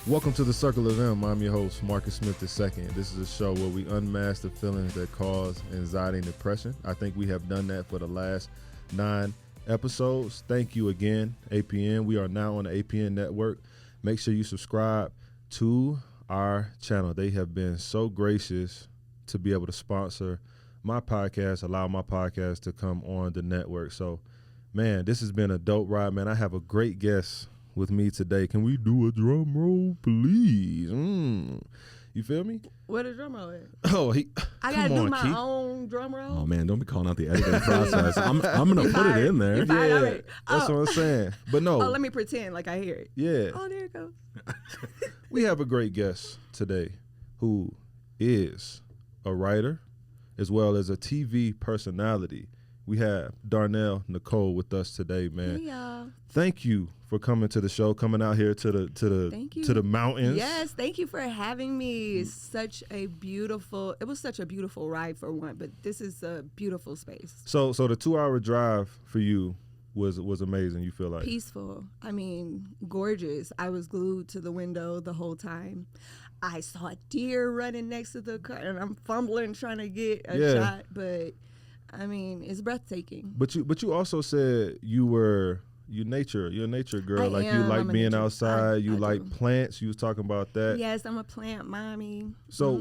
Welcome to the Circle of M. I'm your host, Marcus Smith II. This is a show where we unmask the feelings that cause anxiety and depression. I think we have done that for the last 9 episodes. Thank you again, APN. We are now on the APN network. Make sure you subscribe to our channel. They have been so gracious to be able to sponsor my podcast, allow my podcast to come on the network. So, man, this has been a dope ride, man. I have a great guest with me today. Can we do a drum roll, please? You feel me? Where the drum roll at? Oh, I gotta do my own drum roll. Oh man, don't be calling out the editing process. I'm gonna put it in there. Yeah, that's what I'm saying. But no. Oh, let me pretend like I hear it. Yeah. Oh, there it goes. We have a great guest today who is a writer as well as a TV personality. We have Darnell Nicole with us today, man. Hey, y'all. Thank you for coming to the show, coming out here to the mountains. Yes, thank you for having me. It's such a beautiful ride for one, but this is a beautiful space. So the 2-hour drive for you was amazing, you feel like? Peaceful. I mean, gorgeous. I was glued to the window the whole time. I saw a deer running next to the car, and I'm fumbling trying to get a shot, but I mean, it's breathtaking. But you also said you're a nature girl. You like being outside. You like plants. You was talking about that. Yes, I'm a plant mommy. So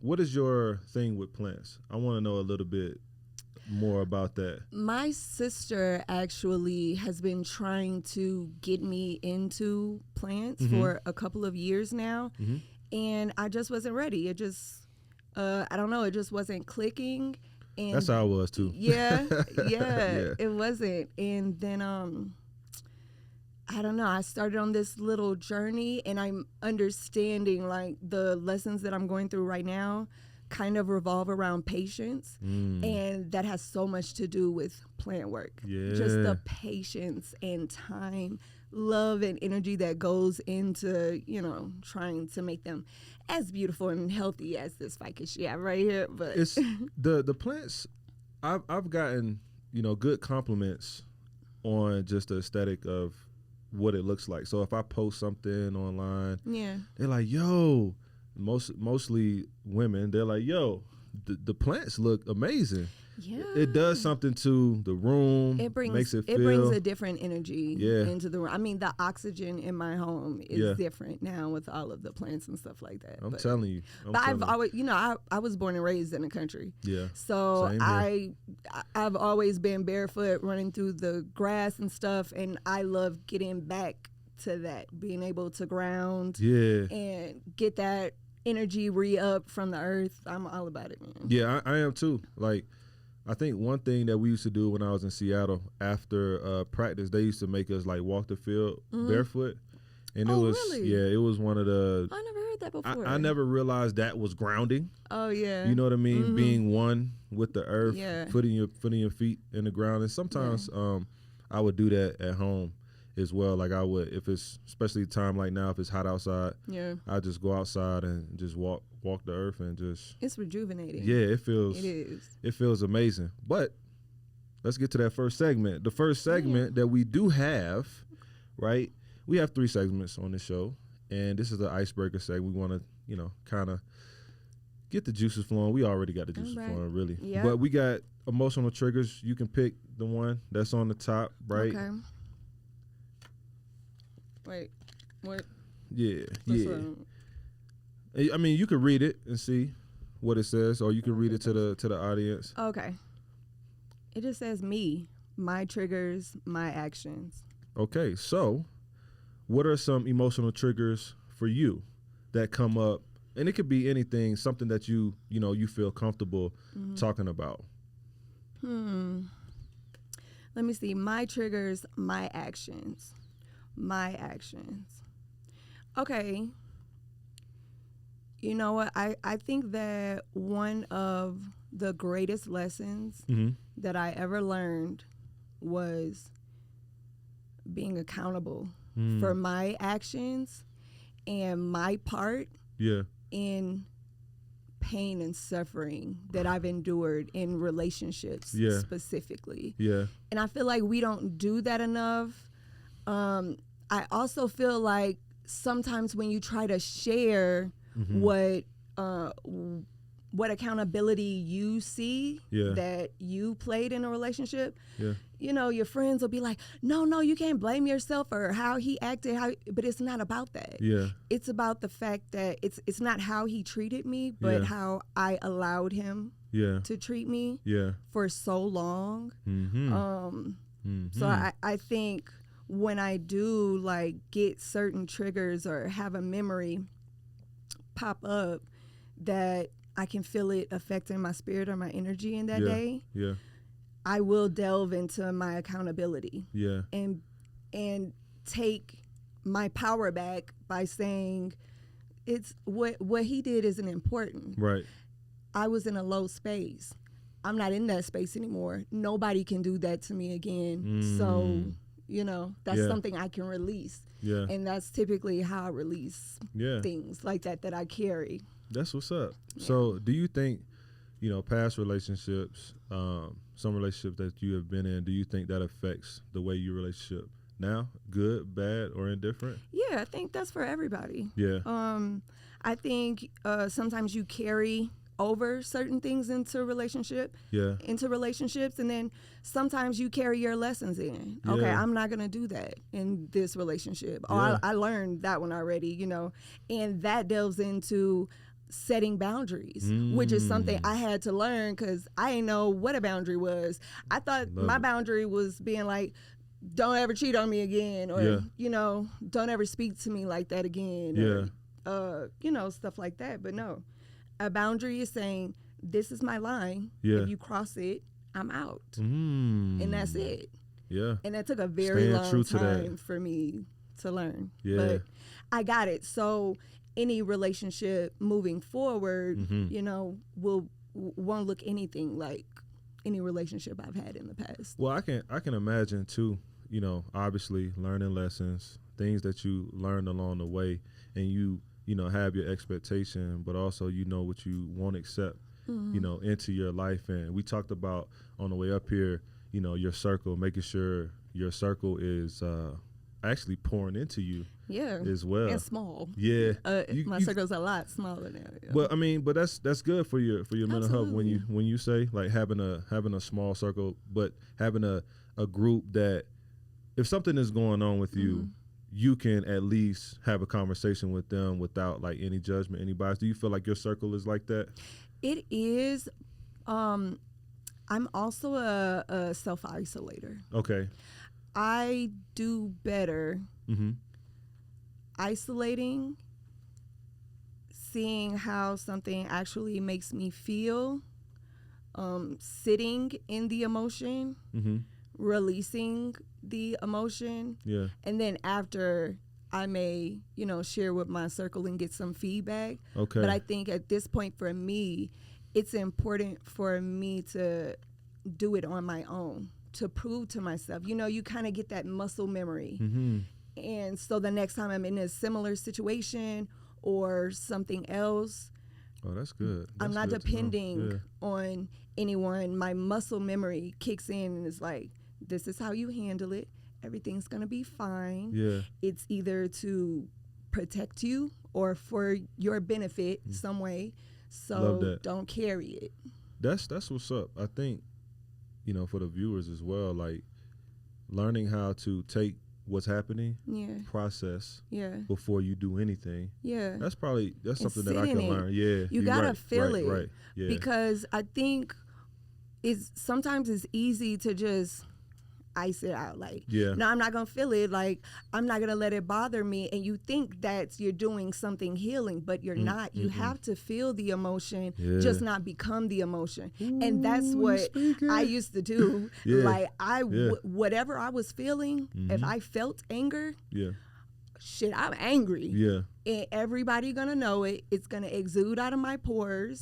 what is your thing with plants? I want to know a little bit more about that. My sister actually has been trying to get me into plants for a couple of years now, and I just wasn't ready. It just, I don't know, it just wasn't clicking. And that's how I was too. Yeah, it wasn't. And then I don't know, I started on this little journey, and I'm understanding like the lessons that I'm going through right now kind of revolve around patience, and that has so much to do with plant work. Yeah. Just the patience and time, love and energy that goes into, trying to make them as beautiful and healthy as this ficus you have right here. But it's the plants. I've gotten good compliments on just the aesthetic of what it looks like. So if I post something online, they're like, "Yo," mostly women. They're like, "Yo, the plants look amazing." Yeah, it does something to the room. It brings a different energy into the room. I mean, the oxygen in my home is different now with all of the plants and stuff like that. I'm telling you. I've always, I was born and raised in the country. Yeah. So I've always been barefoot, running through the grass and stuff, and I love getting back to that, being able to ground. And get that energy re-up from the earth. I'm all about it, man. Yeah, I am too. Like, I think one thing that we used to do when I was in Seattle after practice, they used to make us like walk the field barefoot, and it was really? It was one of the. I never heard that before. I never realized that was grounding. Oh yeah, you know what I mean? Being one with the earth, putting your feet in the ground, and sometimes I would do that at home as well. Like I would, if it's especially time like now, if it's hot outside, I just go outside and just walk the earth and just. It's rejuvenating. Yeah, it is. It feels amazing. But let's get to that first segment. The first segment that we do have, right? We have 3 segments on the show, and this is the icebreaker segment. We want to, kind of get the juices flowing. We already got the juices flowing, really. Yep. But we got emotional triggers. You can pick the one that's on the top, right? Okay. Wait, what? Yeah. I mean, you can read it and see what it says, or you can read it to the audience. Okay. It just says me, my triggers, my actions. Okay, so what are some emotional triggers for you that come up? And it could be anything, something that you feel comfortable talking about. Let me see. My triggers, my actions. My actions. Okay. You know what? I think that one of the greatest lessons that I ever learned was being accountable for my actions and my part in pain and suffering that I've endured in relationships specifically. Yeah. And I feel like we don't do that enough. I also feel like sometimes when you try to share what accountability you see that you played in a relationship, you know, your friends will be like, no, you can't blame yourself for how he acted, but it's not about that. It's about the fact that it's not how he treated me, but how I allowed him to treat me for so long. So I think when I do like get certain triggers or have a memory pop up that I can feel it affecting my spirit or my energy in that day, I will delve into my accountability and take my power back by saying it's what he did isn't important. Right. I was in a low space. I'm not in that space anymore. Nobody can do that to me again. So, you know, that's something I can release. And that's typically how I release things like that I carry. That's what's up. So do you think, you know, past relationships, some relationships that you have been in, do you think that affects the way you relationship now? Good, bad, or indifferent? Yeah, I think that's for everybody. I think sometimes you carry over certain things into relationships, and then sometimes you carry your lessons in. Okay, I'm not gonna do that in this relationship. I learned that one already, you know, and that delves into setting boundaries, which is something I had to learn because I didn't know what a boundary was. I thought my boundary was being like, don't ever cheat on me again, or you know, don't ever speak to me like that again, or you know, stuff like that. But no, a boundary is saying this is my line. If you cross it, I'm out, and that's it. And that took a very long time for me to learn. But I got it. So any relationship moving forward, you know, won't look anything like any relationship I've had in the past. Well, I can imagine too, you know, obviously learning lessons, things that you learned along the way, and you know, have your expectation, but also you know what you won't accept, you know, into your life. And we talked about on the way up here, you know, your circle, making sure your circle is actually pouring into you as well. And small. My circle's a lot smaller now. Well, I mean, but that's good for your mental health when you say like having a small circle, but having a group that if something is going on with you, you can at least have a conversation with them without like any judgment, any bias. Do you feel like your circle is like that? It is. I'm also a self-isolator. Okay. I do better isolating, seeing how something actually makes me feel, sitting in the emotion, releasing the emotion, and then after I may, you know, share with my circle and get some feedback. Okay. But I think at this point for me, it's important for me to do it on my own, to prove to myself. You know, you kind of get that muscle memory. And so the next time I'm in a similar situation or something else, oh, that's good. I'm not depending on anyone. My muscle memory kicks in and it's like, this is how you handle it. Everything's going to be fine. It's either to protect you or for your benefit some way. So don't carry it. That's what's up. I think, you know, for the viewers as well, like learning how to take what's happening, process before you do anything. That's something that I can learn. You gotta feel it. Because I think sometimes it's easy to just ice it out. Like, no, I'm not gonna feel it. Like, I'm not gonna let it bother me. And you think that you're doing something healing, but you're not. You have to feel the emotion, just not become the emotion. And that's what I used to do. Like, whatever I was feeling, if I felt anger, shit, I'm angry. And everybody gonna know it. It's gonna exude out of my pores.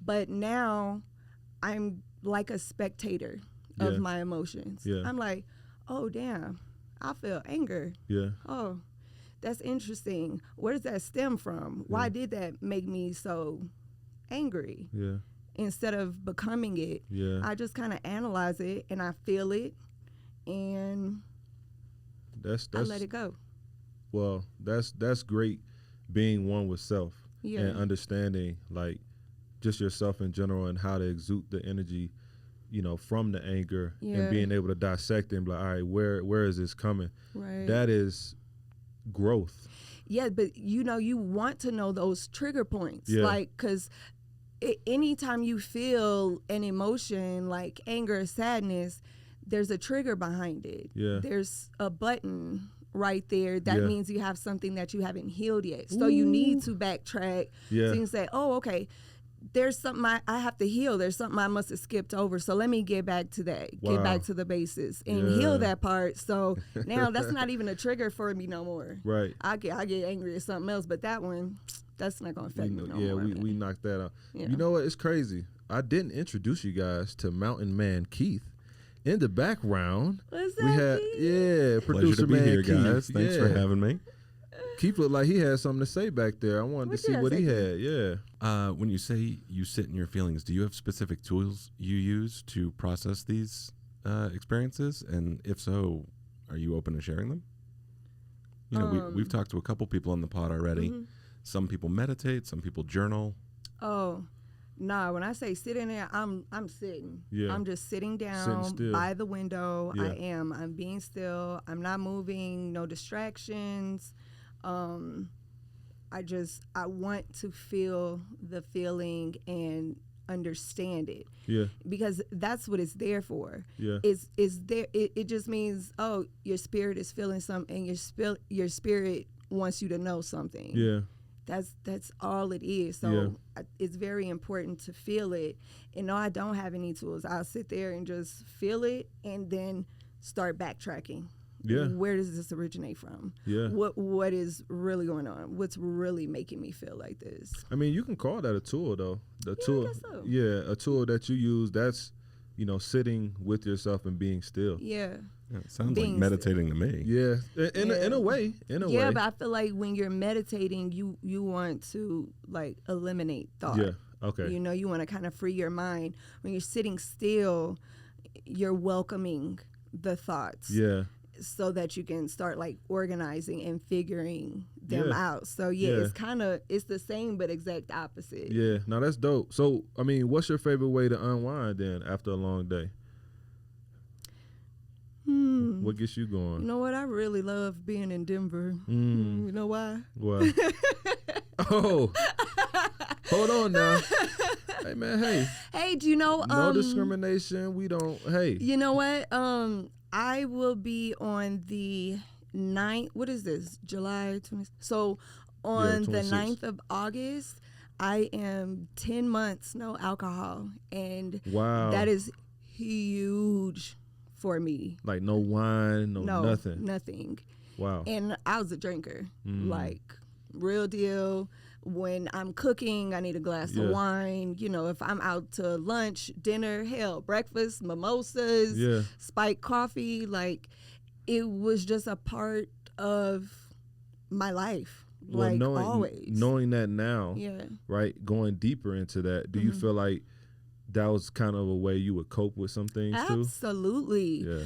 But now I'm like a spectator of my emotions. I'm like, oh damn, I feel anger. Oh, that's interesting. Where does that stem from? Why did that make me so angry? Instead of becoming it, I just kind of analyze it and I feel it, and I let it go. Well, that's great, being one with self and understanding like just yourself in general and how to exude the energy, from the anger and being able to dissect and be like, all right, where is this coming? Right. That is growth. Yeah, but you want to know those trigger points, Yeah. like, because anytime you feel an emotion like anger or sadness, there's a trigger behind it. Yeah. There's a button right there that means you have something that you haven't healed yet. So Ooh. you need to backtrack. Yeah. So you can say, oh, okay, there's something I have to heal. There's something I must have skipped over. So let me get back to that. Wow. Get back to the basis and heal that part. So now that's not even a trigger for me no more. Right. I get angry at something else, but that one, that's not going to affect me no more. Yeah, we knocked that out. Yeah. You know what? It's crazy. I didn't introduce you guys to Mountain Man Keith. In the background, What's that, we had Keith? producer Pleasure to be man here, Keith. guys. Thanks for having me. Keith looked like he had something to say back there. I wanted to see what he had. Yeah. When you say you sit in your feelings, do you have specific tools you use to process these experiences? And if so, are you open to sharing them? We've talked to a couple people on the pod already. Mm-hmm. Some people meditate, some people journal. Oh, nah, when I say sit in there, I'm sitting. Yeah. I'm just sitting down still. by the window. Yeah. I'm being still. I'm not moving, no distractions. I want to feel the feeling and understand it. Yeah. Because that's what it's there for. Yeah. It's there. It just means, oh, your spirit is feeling something, and your spirit wants you to know something. Yeah. That's all it is. So it's very important to feel it. And no, I don't have any tools. I'll sit there and just feel it and then start backtracking. Yeah. Where does this originate from? Yeah. What is really going on? What's really making me feel like this? I mean, you can call that a tool, though. I Tool. guess so. Yeah, a tool that you use. That's sitting with yourself and being still. Yeah. Yeah, it sounds Being like meditating to me. Yeah, in a way. Yeah, but I feel like when you're meditating, you want to like eliminate thought. Yeah. Okay. You want to kind of free your mind. When you're sitting still, you're welcoming the thoughts. Yeah. So that you can start like organizing and figuring them out. So Yeah. it's the same but exact opposite. Yeah. No, that's dope. So, I mean, what's your favorite way to unwind then after a long day? What gets you going? You know what? I really love being in Denver. You know why? What? Oh, hold on now. Hey man, hey. Hey, do you know? No discrimination. We don't. Hey. You know what? I will be on the 9th. What is this? July 20th. So on the 9th of August, I am 10 months no alcohol, and Wow. that is huge for me. Like no wine, no nothing. Wow. And I was a drinker, like real deal. When I'm cooking, I need a glass of wine. If I'm out to lunch, dinner, hell, breakfast, mimosas, spiked coffee, like it was just a part of my life. Well, like always. Knowing that now, right, going deeper into that, do you feel like that was kind of a way you would cope with some things too? Absolutely. Yeah.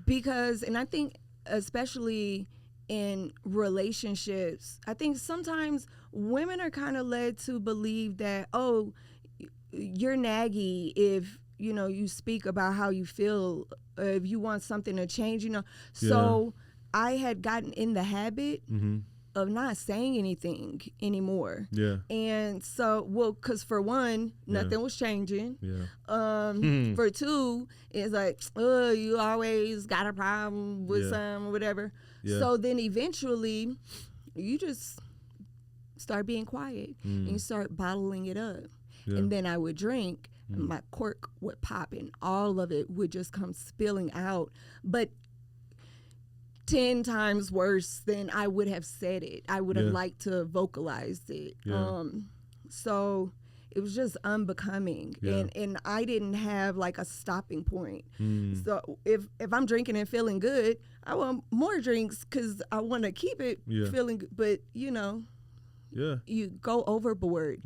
Because, and I think especially in relationships, I think sometimes women are kind of led to believe that, oh, you're naggy if, you speak about how you feel, if you want something to change, So I had gotten in the habit of not saying anything anymore. Yeah. And so, because for one, nothing was changing. Yeah. For two, it's like, oh, you always got a problem with some or whatever. Yeah. So then eventually, you just start being quiet and you start bottling it up. Yeah. And then I would drink, and my cork would pop, and all of it would just come spilling out. But 10 times worse than I would have said it. I would have liked to vocalize it. Yeah. So it was just unbecoming. Yeah. And I didn't have like a stopping point. So if I'm drinking and feeling good, I want more drinks because I want to keep it feeling good. But, you go overboard.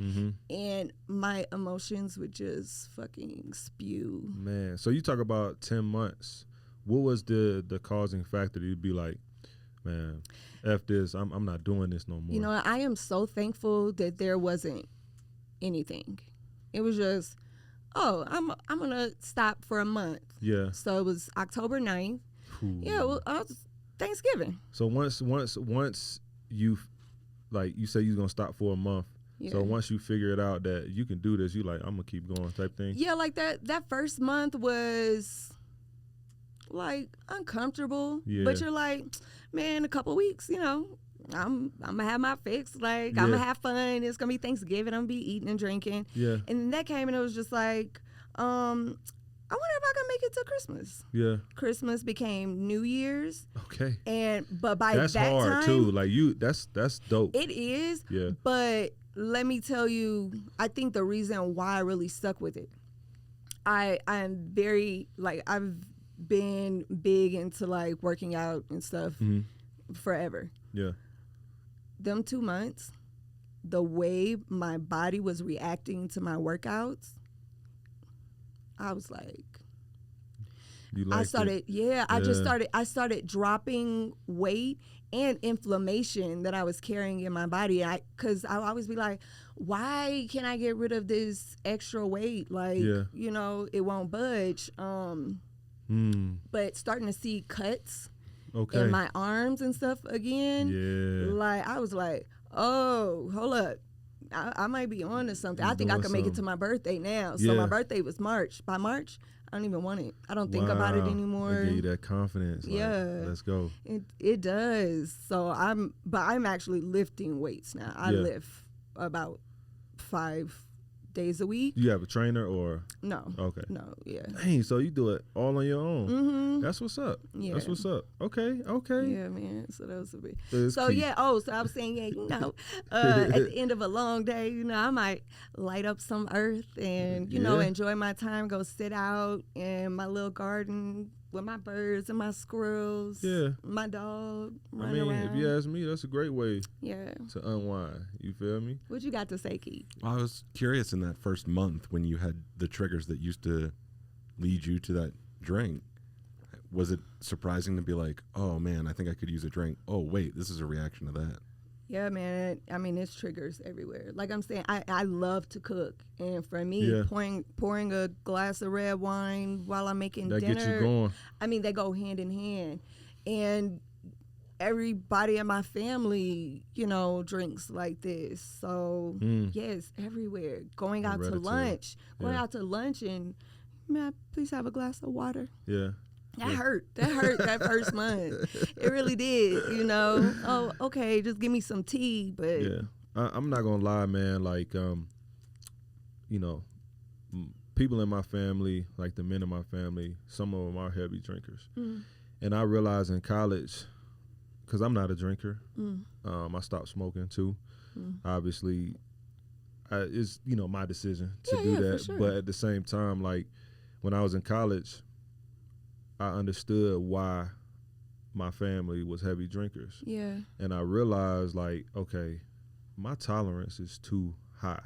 And my emotions would just fucking spew. Man, so you talk about 10 months. What was the causing factor? You'd be like, man, F this, I'm not doing this no more. You know, I am so thankful that there wasn't anything. It was just, oh, I'm going to stop for a month. Yeah. So it was October 9th. Ooh. Yeah, well, Thanksgiving. So once you, like you say you're going to stop for a month. Yeah. So once you figure it out that you can do this, you like, I'm going to keep going type thing? Yeah, like that first month was like uncomfortable. Yeah. But you're like, man, a couple weeks, you know, I'm gonna have my fix. Like, I'm gonna have fun. It's gonna be Thanksgiving. I'm gonna be eating and drinking. Yeah. And then that came and it was just like, I wonder if I can make it to Christmas. Yeah. Christmas became New Year's. Okay. But by that's that hard time, too. Like that's dope. It is. Yeah. But let me tell you, I think the reason why I really stuck with it, I'm very, like, I've been big into like working out and stuff forever. Yeah. Them 2 months, the way my body was reacting to my workouts, I was like, I started dropping weight and inflammation that I was carrying in my body. Because I always be like, why can't I get rid of this extra weight? Like, you know, it won't budge. But starting to see cuts in my arms and stuff again. Yeah. Like, I was like, oh, hold up. I might be on to something. I think I can make it to my birthday now. So my birthday was March. By March, I don't even want it. I don't think about it anymore. It gave you that confidence. Like, let's go. It does. So I'm actually lifting weights now. I lift about 5 days a week. You have a trainer or? No. Okay. No, yeah. Dang, so you do it all on your own. Mm-hmm. That's what's up. Yeah. That's what's up. Okay. Yeah, man. So that was a bit. So key. So I was saying, you know, at the end of a long day, you know, I might light up some earth and, you know, enjoy my time, go sit out in my little garden with my birds and my squirrels, my dog, run around. If you ask me, that's a great way to unwind. You feel me? What you got to say, Keith? Well, I was curious in that first month when you had the triggers that used to lead you to that drink. Was it surprising to be like, oh, man, I think I could use a drink. Oh, wait, this is a reaction to that. Yeah, man. I mean, it's triggers everywhere. Like I'm saying, I love to cook. And for me, pouring a glass of red wine while I'm making dinner. That gets you going. I mean, they go hand in hand. And everybody in my family, you know, drinks like this. So, yes, everywhere. Going out to lunch. And, man, please have a glass of water. Yeah. That hurt that first month. It really did, you know. Oh, okay, just give me some tea. But I'm not gonna lie, man. Like, you know, people in my family, like the men in my family, some of them are heavy drinkers. And I realized in college, because I'm not a drinker, I stopped smoking too. Obviously, it's, you know, my decision to do that. Sure. But at the same time, like when I was in college, I understood why my family was heavy drinkers. Yeah. And I realized, like, okay, my tolerance is too high.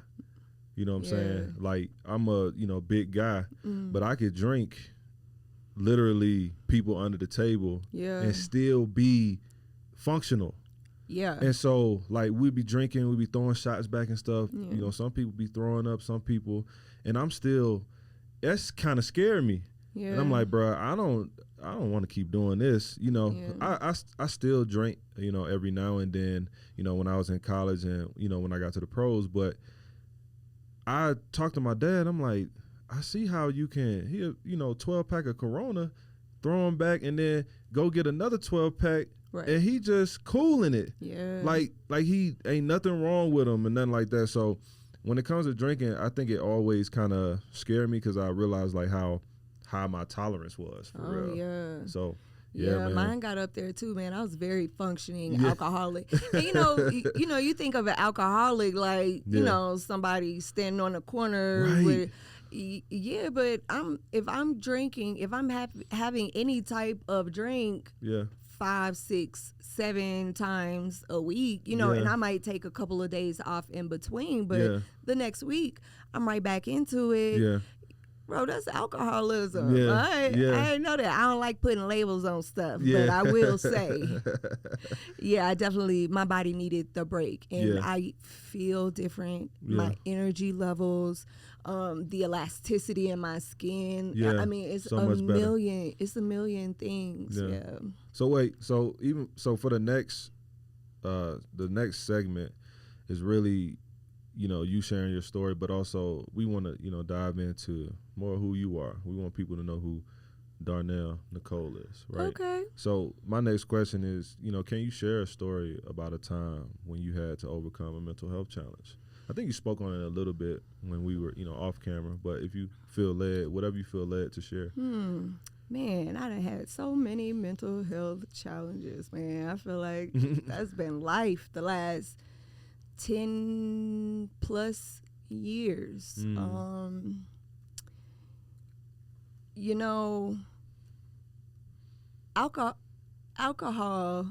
You know what I'm saying? Like, I'm a, you know, big guy, but I could drink literally people under the table and still be functional. Yeah. And so, like, we'd be drinking, we'd be throwing shots back and stuff. Yeah. You know, some people be throwing up, some people, and I'm still, that's kind of scared me. Yeah. And I'm like, bro, I don't want to keep doing this. You know, I still drink, you know, every now and then, you know, when I was in college and, you know, when I got to the pros. But I talked to my dad. I'm like, I see how you can, you know, 12-pack of Corona, throw them back and then go get another 12-pack. Right. And he just cooling it. Yeah. Like he ain't nothing wrong with him and nothing like that. So when it comes to drinking, I think it always kind of scared me because I realized, like, how high my tolerance was for real. Yeah. So man. Mine got up there too, man. I was very functioning alcoholic. And you think of an alcoholic like, you know, somebody standing on a corner with but if I'm drinking, if I'm having any type of drink 5, 6, 7 times a week, you know, and I might take a couple of days off in between, but the next week I'm right back into it. Yeah. bro, that's alcoholism. Yeah, I didn't know that. I don't like putting labels on stuff, but I will say, I definitely, my body needed the break, and I feel different. My energy levels, the elasticity in my skin. I mean, it's so a million things. Yeah. So wait, so for the next segment is really, you sharing your story, but also we want to, dive into more who you are. We want people to know who Darnell Nicole is, right? Okay. So my next question is, can you share a story about a time when you had to overcome a mental health challenge? I think you spoke on it a little bit when we were, off camera, but if you feel led, whatever you feel led to share. Man, I done had so many mental health challenges, man. I feel like that's been life the last 10 plus years. Alcohol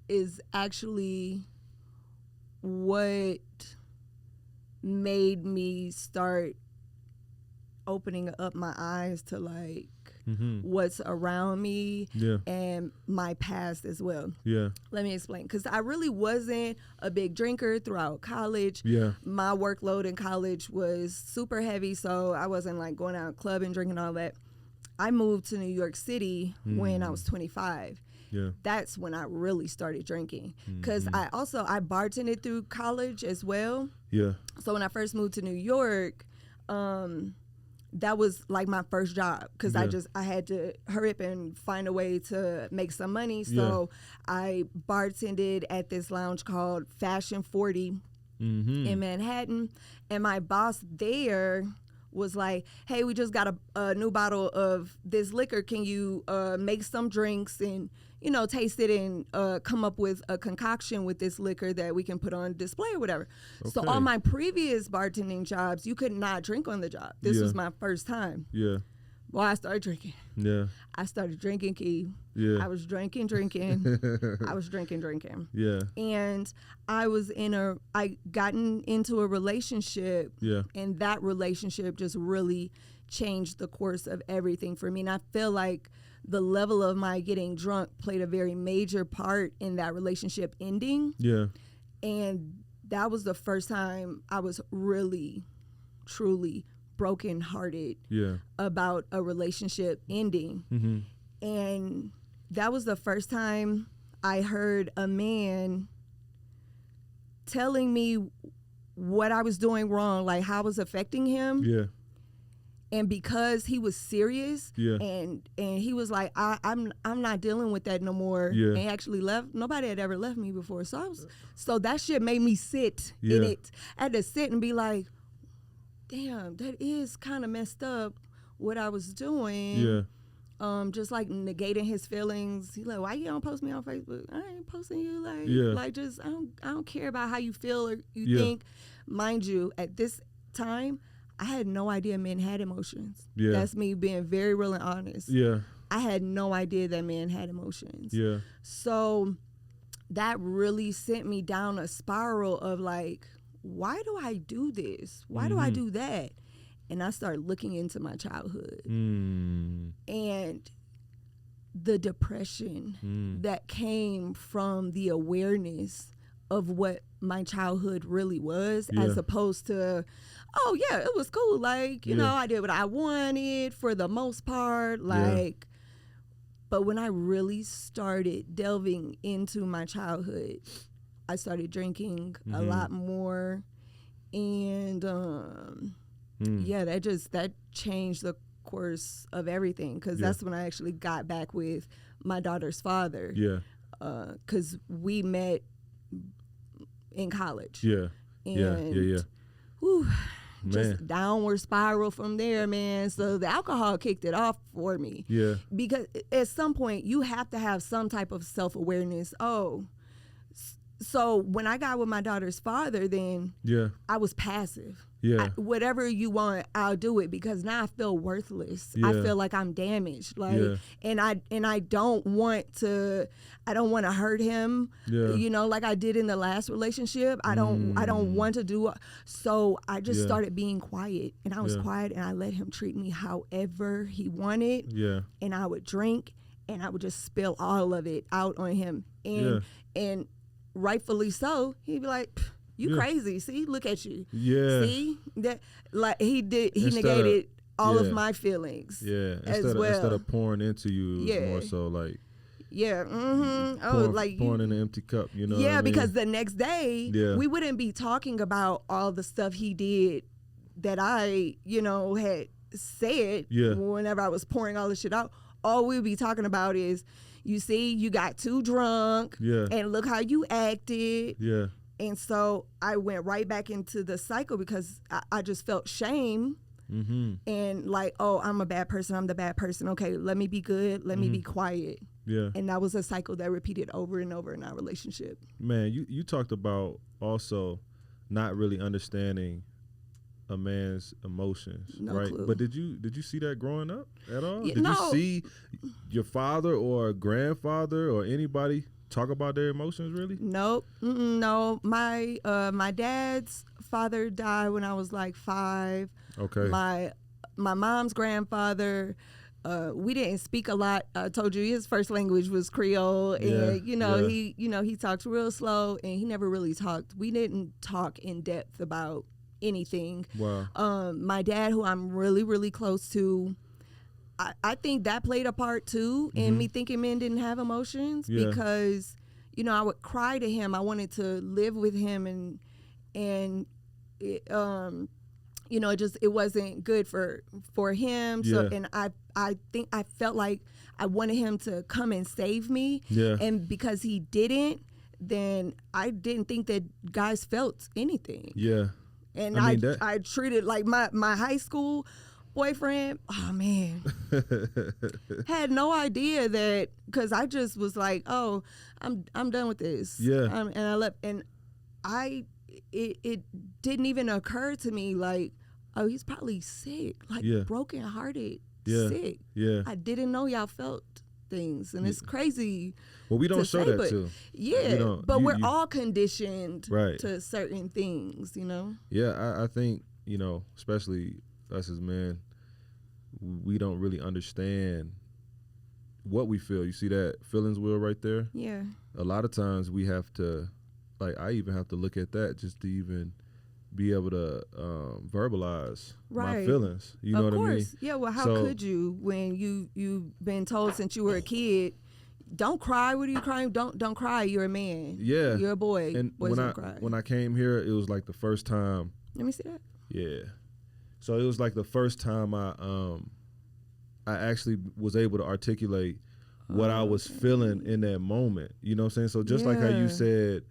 is actually what made me start opening up my eyes to like what's around me and my past as well. Yeah. Let me explain. Because I really wasn't a big drinker throughout college. Yeah. My workload in college was super heavy, so I wasn't like going out clubbing, drinking, all that. I moved to New York City when I was 25. Yeah. That's when I really started drinking. Because I bartended through college as well. Yeah. So when I first moved to New York, that was like my first job because I had to hurry up and find a way to make some money. So I bartended at this lounge called Fashion 40 in Manhattan. And my boss there was like, hey, we just got a new bottle of this liquor. Can you make some drinks and, taste it and come up with a concoction with this liquor that we can put on display or whatever. Okay. So all my previous bartending jobs, you could not drink on the job. This was my first time. Yeah. Well, I started drinking. Yeah. I started drinking, Key. Yeah. I was drinking. I was drinking. Yeah. And I gotten into a relationship. Yeah. And that relationship just really changed the course of everything for me. And I feel like the level of my getting drunk played a very major part in that relationship ending. Yeah. And that was the first time I was really, truly brokenhearted about a relationship ending. And that was the first time I heard a man telling me what I was doing wrong, like how I was affecting him. Yeah. And because he was serious and he was like, I'm not dealing with that no more. Yeah. And he actually left. Nobody had ever left me before. So that shit made me sit in it. I had to sit and be like, damn, that is kind of messed up what I was doing. Yeah. Just like negating his feelings. He's like, why you don't post me on Facebook? I ain't posting you. Like just I don't care about how you feel or you think. Mind you, at this time, I had no idea men had emotions. Yeah. That's me being very real and honest. Yeah. I had no idea that men had emotions. Yeah. So that really sent me down a spiral of like, why do I do this? Why do I do that? And I started looking into my childhood. And the depression that came from the awareness of what my childhood really was, as opposed to, oh yeah, it was cool. Like, you know, I did what I wanted for the most part. Like, but when I really started delving into my childhood, I started drinking a lot more. And that changed the course of everything, because that's when I actually got back with my daughter's father. Yeah. Because we met in college. Yeah. And whew, just downward spiral from there, man. So the alcohol kicked it off for me. Yeah. Because at some point you have to have some type of self-awareness. Oh, So when I got with my daughter's father, then I was passive. Whatever you want, I'll do it, because now I feel worthless. I feel like I'm damaged. Like, and I don't want to hurt him. You know, like I did in the last relationship. I don't want to do. So I just started being quiet, and I was quiet, and I let him treat me however he wanted. And I would drink, and I would just spill all of it out on him, and rightfully so. He'd be like, you crazy. See, look at you. See that, like he negated all of my feelings. Instead of pouring into you, it was more so like pouring in an empty cup, you know. Yeah, because the next day we wouldn't be talking about all the stuff he did that I, you know, had said whenever I was pouring all this shit out. All we'd be talking about is, you see, you got too drunk, and look how you acted. And so I went right back into the cycle, because I just felt shame, and like, oh, I'm a bad person. I'm the bad person. Okay, let me be good. Let me be quiet. And that was a cycle that repeated over and over in our relationship. Man, you talked about also not really understanding a man's emotions, right? Clue. But did you see that growing up at all? Yeah, did you see your father or grandfather or anybody talk about their emotions, really? Nope. No. My dad's father died when I was like 5. Okay. My mom's grandfather, we didn't speak a lot. I told you his first language was Creole, and he talked real slow, and he never really talked. We didn't talk in depth about anything. Wow. My dad, who I'm really, really close to, I think that played a part too in me thinking men didn't have emotions, because, you know, I would cry to him. I wanted to live with him, and it, you know, it wasn't good for him. So, and I think I felt like I wanted him to come and save me. And because he didn't, then I didn't think that guys felt anything. And I treated like my high school boyfriend, oh man, had no idea that, because I just was like, oh, I'm done with this. And I left, and it didn't even occur to me like, oh, he's probably sick, like brokenhearted, sick. I didn't know y'all felt things, and it's crazy. Well, we don't show say, that but, too. But we're all conditioned to certain things, you know. I think, you know, especially us as men, we don't really understand what we feel. You see that feelings wheel right there? A lot of times we have to, like, I even have to look at that just to even be able to verbalize my feelings. You know what I mean? Yeah, well, how could you, when you've been told since you were a kid, don't cry. What are you crying? Don't cry. You're a man. You're a boy. And boys don't cry. When I came here, it was like the first time. Let me see that. So it was like the first time I actually was able to articulate what I was feeling in that moment. You know what I'm saying? So just like how you said,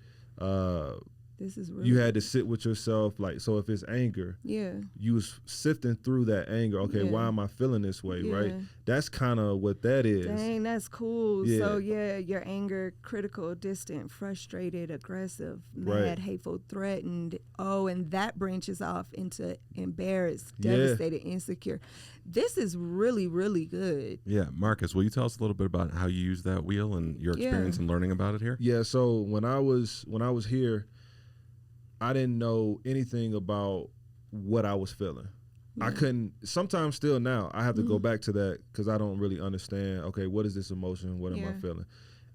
this is really you had to sit with yourself. Like, so if it's anger, you was sifting through that anger. Okay, why am I feeling this way? Right? That's kind of what that is. Dang, that's cool. So your anger, critical, distant, frustrated, aggressive, mad, hateful, threatened. Oh, and that branches off into embarrassed, devastated, insecure. This is really, really good. Yeah, Marcus, will you tell us a little bit about how you use that wheel and your experience in learning about it here? Yeah. So when I was here, I didn't know anything about what I was feeling. I couldn't, sometimes still now, I have to go back to that because I don't really understand, okay, what is this emotion? What am I feeling?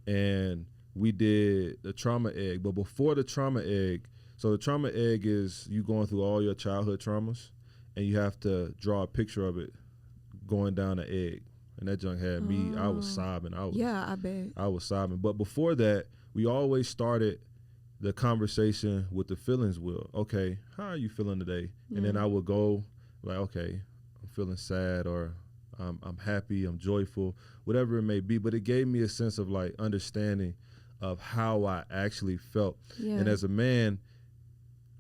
And we did the trauma egg. But before the trauma egg, so the trauma egg is you going through all your childhood traumas, and you have to draw a picture of it going down the egg. And that junk had me, I was sobbing. I bet. I was sobbing. But before that, we always started the conversation with the feelings wheel. Okay, how are you feeling today? And then I would go like, okay, I'm feeling sad, or I'm happy, I'm joyful, whatever it may be. But it gave me a sense of like understanding of how I actually felt. And as a man,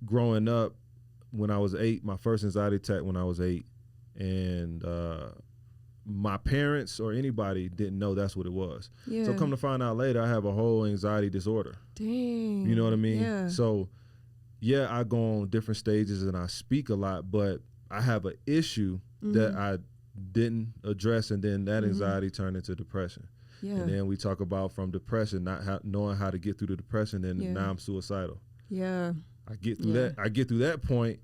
growing up, when I was 8, my first anxiety attack when I was 8, and my parents or anybody didn't know that's what it was. Yeah. So come to find out later, I have a whole anxiety disorder. Dang. You know what I mean? Yeah. So yeah, I go on different stages and I speak a lot, but I have an issue that I didn't address, and then that anxiety turned into depression. Yeah. And then we talk about from depression, not knowing how to get through the depression, and now I'm suicidal. Yeah. I get through that. I get through that point,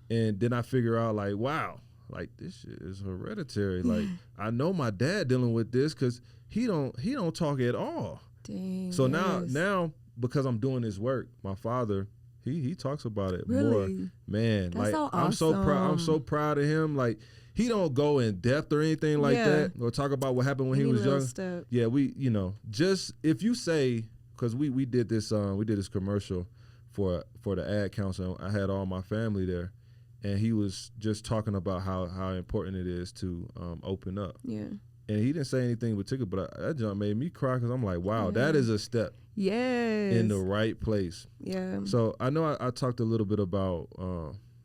and then I figure out like, wow, like this shit is hereditary. Like I know my dad dealing with this because he don't talk at all. Dang. So now because I'm doing this work, my father he talks about it more. Man, that's like so I'm so proud. I'm so proud of him. Like he don't go in depth or anything like that, or talk about what happened when he was young. Yeah, we just if you say, because we did this commercial for the ad council. I had all my family there, and he was just talking about how important it is to open up. Yeah. And he didn't say anything in particular, but that jump made me cry because I'm like, wow, that is a step in the right place. Yeah. So I know I talked a little bit about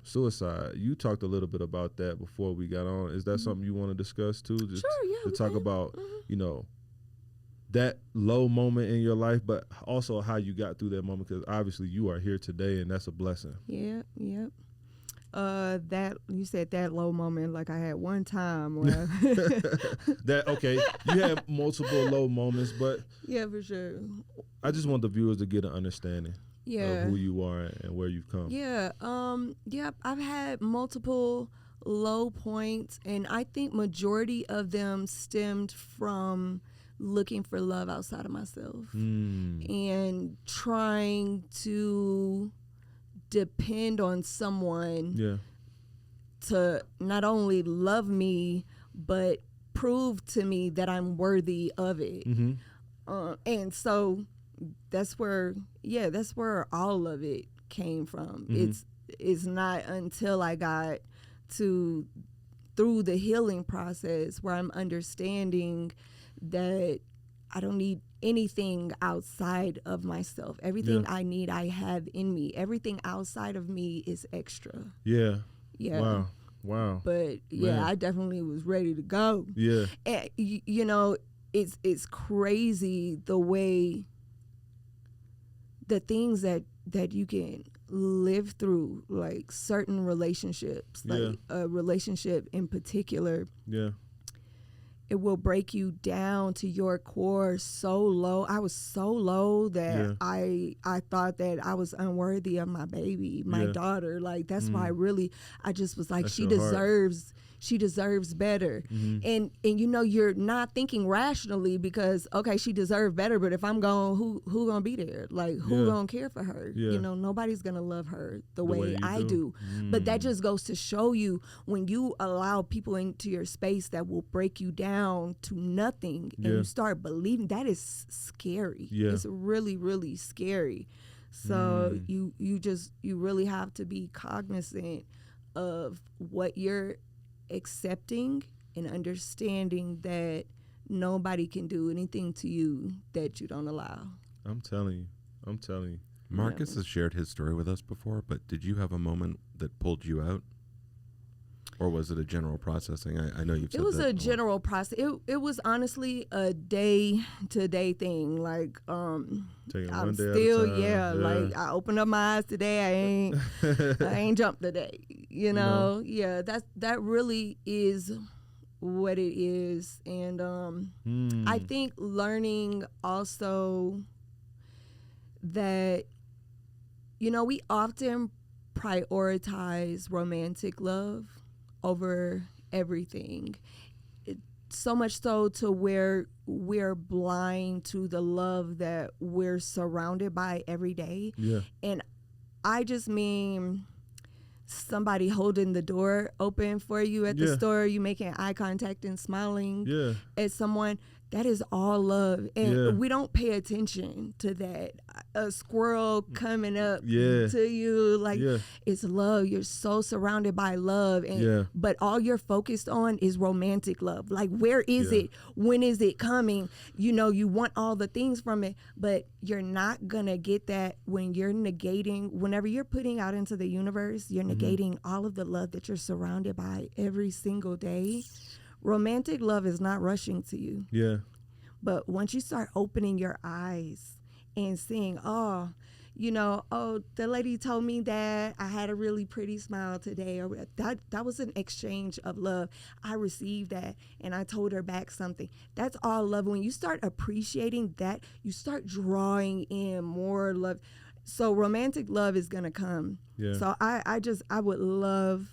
suicide. You talked a little bit about that before we got on. Is that something you want to discuss too? Just to talk about, that low moment in your life, but also how you got through that moment, because obviously you are here today, and that's a blessing. Yeah. That you said that low moment, like I had one time where you had multiple low moments, but yeah, for sure. I just want the viewers to get an understanding of who you are and where you've come. I've had multiple low points, and I think majority of them stemmed from looking for love outside of myself and trying to depend on someone to not only love me but prove to me that I'm worthy of it. And so that's where all of it came from. It's not until I got through the healing process where I'm understanding that I don't need anything outside of myself. Everything I need, I have in me. Everything outside of me is extra. Yeah. Wow. But I definitely was ready to go. Yeah. And, it's crazy the way the things that you can live through, like certain relationships, like a relationship in particular. Yeah. It will break you down to your core so low. I was so low that I thought that I was unworthy of my baby, my daughter. Like that's why I just was like, she deserves better. And you're not thinking rationally because she deserved better, but if I'm gone, who gonna be there? Like who gonna care for her? Nobody's gonna love her the way I do. But that just goes to show you, when you allow people into your space that will break you down to nothing and you start believing, that is scary. It's really, really scary. So you really have to be cognizant of what you're accepting and understanding that nobody can do anything to you that you don't allow. I'm telling you. Marcus has shared his story with us before, but did you have a moment that pulled you out? Or was it a general processing? I know you've said that. It was a general process. It was honestly a day-to-day thing. Like, taking I'm one day still, at a time. like I opened up my eyes today. I ain't jumped today. Yeah, that really is what it is. And I think learning also that, we often prioritize romantic love over everything, so much so to where we're blind to the love that we're surrounded by every day. And I just mean somebody holding the door open for you at the store, you making eye contact and smiling at someone. That is all love. And we don't pay attention to that. A squirrel coming up to you, like, it's love. You're so surrounded by love. And but all you're focused on is romantic love. Like, where is it? When is it coming? You want all the things from it, but you're not going to get that when you're negating, whenever you're putting out into the universe, you're negating all of the love that you're surrounded by every single day. romantic love is not rushing to you. Yeah. But once you start opening your eyes and seeing, oh, the lady told me that I had a really pretty smile today, or that was an exchange of love. I received that and I told her back something. That's all love. When you start appreciating that, you start drawing in more love. So romantic love is going to come. Yeah. So I would love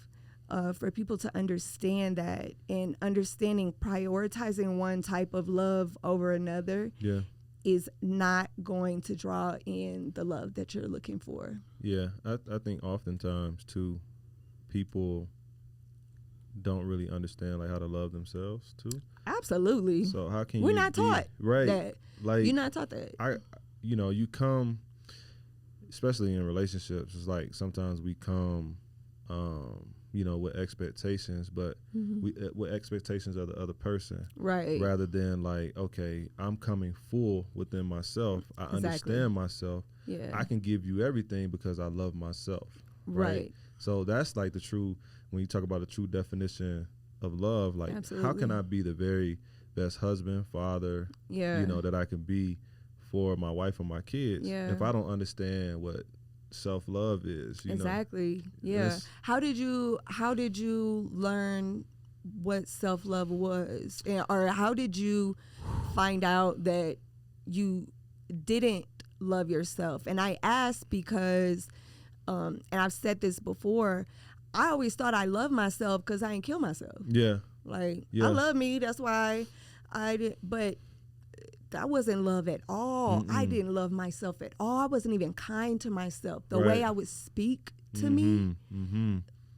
for people to understand that, and understanding prioritizing one type of love over another. Yeah. Is not going to draw in the love that you're looking for. Yeah, I think oftentimes too, people don't really understand like how to love themselves too. Absolutely. So how can we're not taught right? That. Like you're not taught that. You come, especially in relationships. It's like sometimes we come, with expectations, but we with expectations of the other person, right? Rather than like, okay, I'm coming full within myself. I understand myself. Yeah, I can give you everything because I love myself. Right. So that's like the true, when you talk about the true definition of love, like Absolutely. How can I be the very best husband, father, that I can be for my wife and my kids if I don't understand what self-love is, exactly. Yeah. How did you learn what self-love was, or how did you find out that you didn't love yourself? And I ask because and I've said this before, I always thought I loved myself because I didn't kill myself. I love me, that's why I did, but that wasn't love at all. I didn't love myself at all. I wasn't even kind to myself. The way I would speak to me,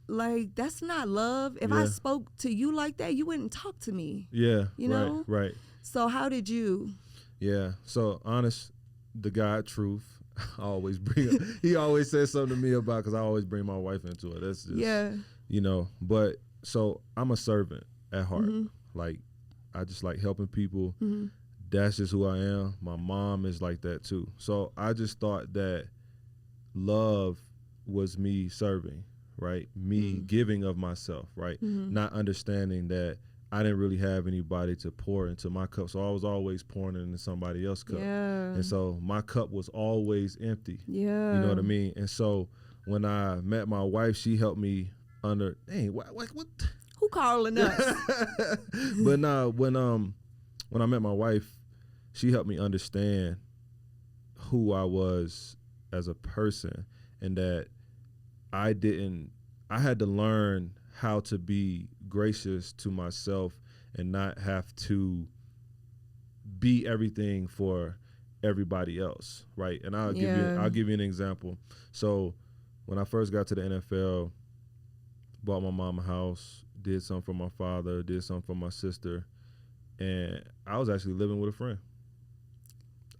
like, that's not love. If I spoke to you like that, you wouldn't talk to me. Yeah, you know? Right. So how did you? Yeah, so honest, the God truth, I always bring, he always says something to me about, because I always bring my wife into it. That's just, but so I'm a servant at heart. Like, I just like helping people. That's just who I am. My mom is like that too. So I just thought that love was me serving, right? Me giving of myself, right? Not understanding that I didn't really have anybody to pour into my cup. So I was always pouring into somebody else's cup. And so my cup was always empty. You know what I mean? And so when I met my wife, she helped me what? Who calling us? But nah, when I met my wife, she helped me understand who I was as a person, and that I had to learn how to be gracious to myself and not have to be everything for everybody else, right? And I'll give you an example. So when I first got to the NFL, bought my mom a house, did something for my father, did something for my sister, and I was actually living with a friend.